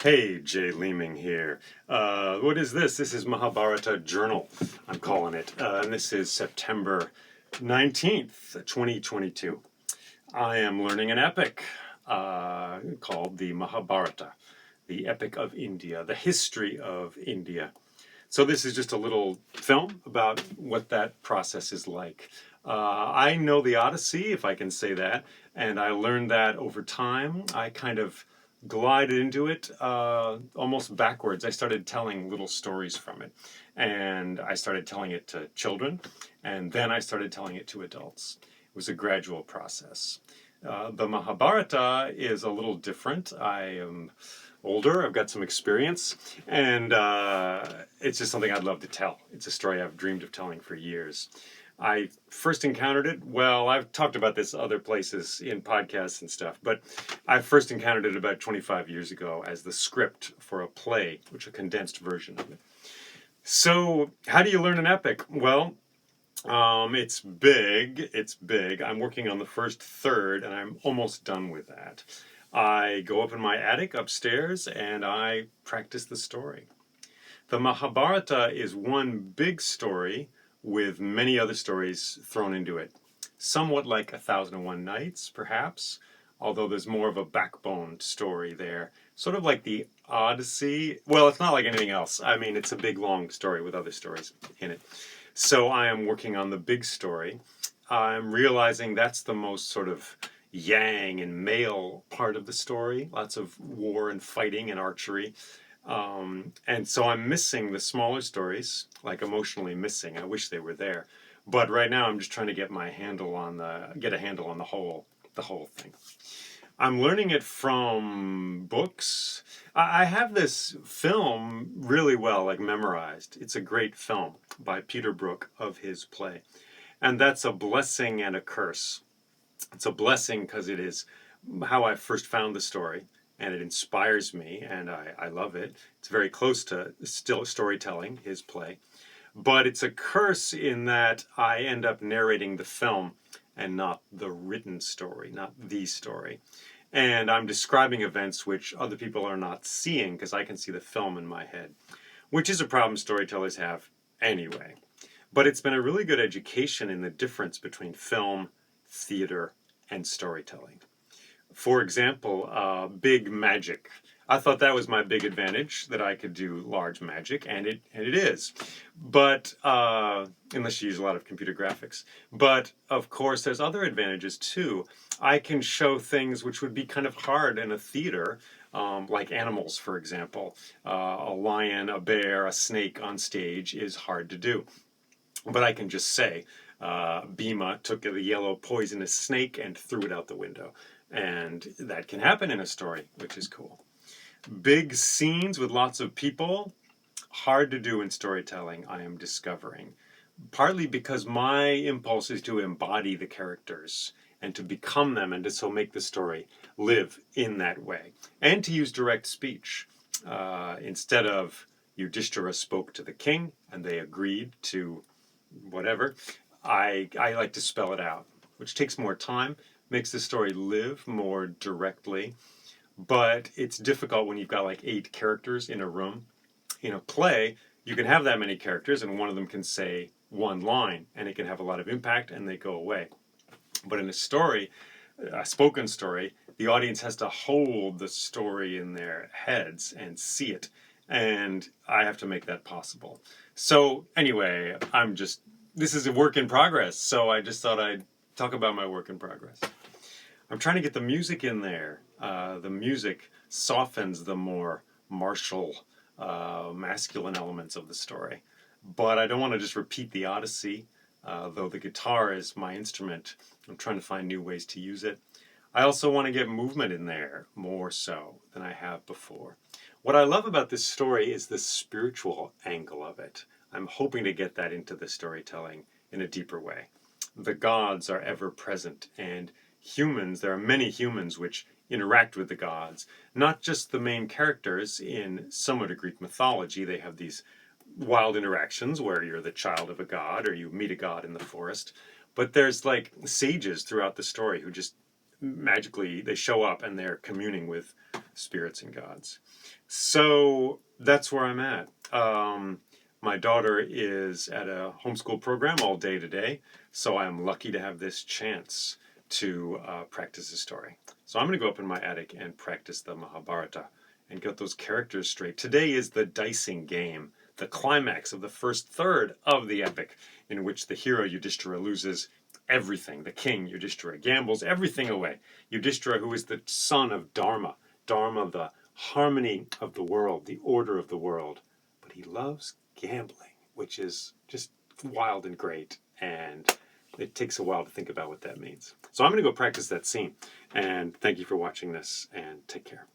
Hey, Jay Leeming here. What is this? This is Mahabharata Journal, I'm calling it. And this is September 19th, 2022. I am learning an epic called the Mahabharata, the Epic of India, the history of India. So this is just a little film about what that process is like. I know the Odyssey, if I can say that, and I learned that over time. I kind of glided into it almost backwards. I started telling little stories from it, and I started telling it to children, and then I started telling it to adults. It was a gradual process. The Mahabharata is a little different. I am older, I've got some experience, and it's just something I'd love to tell. It's a story I've dreamed of telling for years. I first encountered it, well, I've talked about this other places in podcasts and stuff, but I first encountered it about 25 years ago as the script for a play, which is a condensed version of it. So, how do you learn an epic? Well, it's big. It's big. I'm working on the first third, and I'm almost done with that. I go up in my attic upstairs, and I practice the story. The Mahabharata is one big story with many other stories thrown into it. Somewhat like 1001 Nights, perhaps, although there's more of a backbone story there. Sort of like the Odyssey. Well, it's not like anything else. I mean, it's a big, long story with other stories in it. So I am working on the big story. I'm realizing that's the most sort of yang and male part of the story. Lots of war and fighting and archery. And so I'm missing the smaller stories, like emotionally missing. I wish they were there. But right now I'm just trying to get a handle on the whole thing. I'm learning it from books. I have this film really well, like memorized. It's a great film by Peter Brook of his play. And that's a blessing and a curse. It's a blessing because it is how I first found the story, and it inspires me, and I love it. It's very close to still storytelling, his play. But it's a curse in that I end up narrating the film and not the written story, not the story. And I'm describing events which other people are not seeing because I can see the film in my head, which is a problem storytellers have anyway. But it's been a really good education in the difference between film, theater, and storytelling. For example, big magic. I thought that was my big advantage, that I could do large magic, and it is. But unless you use a lot of computer graphics. But of course, there's other advantages too. I can show things which would be kind of hard in a theater, like animals, for example. A lion, a bear, a snake on stage is hard to do. But I can just say, Bhima took the yellow poisonous snake and threw it out the window. And that can happen in a story, which is cool. Big scenes with lots of people, hard to do in storytelling, I am discovering. Partly because my impulse is to embody the characters and to become them and to so make the story live in that way. And to use direct speech. Instead of Yudhishthira spoke to the king and they agreed to whatever, I like to spell it out, which takes more time, makes the story live more directly. But it's difficult when you've got like 8 characters in a room. In a play, you can have that many characters and one of them can say one line and it can have a lot of impact and they go away. But in a story, a spoken story, the audience has to hold the story in their heads and see it. And I have to make that possible. So anyway, this is a work in progress. So I just thought I'd talk about my work in progress. I'm trying to get the music in there. The music softens the more martial, masculine elements of the story. But I don't want to just repeat the Odyssey, though the guitar is my instrument. I'm trying to find new ways to use it. I also want to get movement in there more so than I have before. What I love about this story is the spiritual angle of it. I'm hoping to get that into the storytelling in a deeper way. The gods are ever present, and there are many humans which interact with the gods. Not just the main characters in somewhat of Greek mythology. They have these wild interactions where you're the child of a god or you meet a god in the forest. But there's like sages throughout the story who just magically they show up and they're communing with spirits and gods. So that's where I'm at. My daughter is at a homeschool program all day today, so I'm lucky to have this chance to practice the story. So I'm going to go up in my attic and practice the Mahabharata and get those characters straight. Today is the dicing game, the climax of the first third of the epic, in which the hero Yudhishthira loses everything. The king Yudhishthira gambles everything away. Yudhishthira, who is the son of Dharma, Dharma, the harmony of the world, the order of the world, but he loves gambling, which is just wild and great, and it takes a while to think about what that means. So I'm going to go practice that scene, and thank you for watching this, and take care.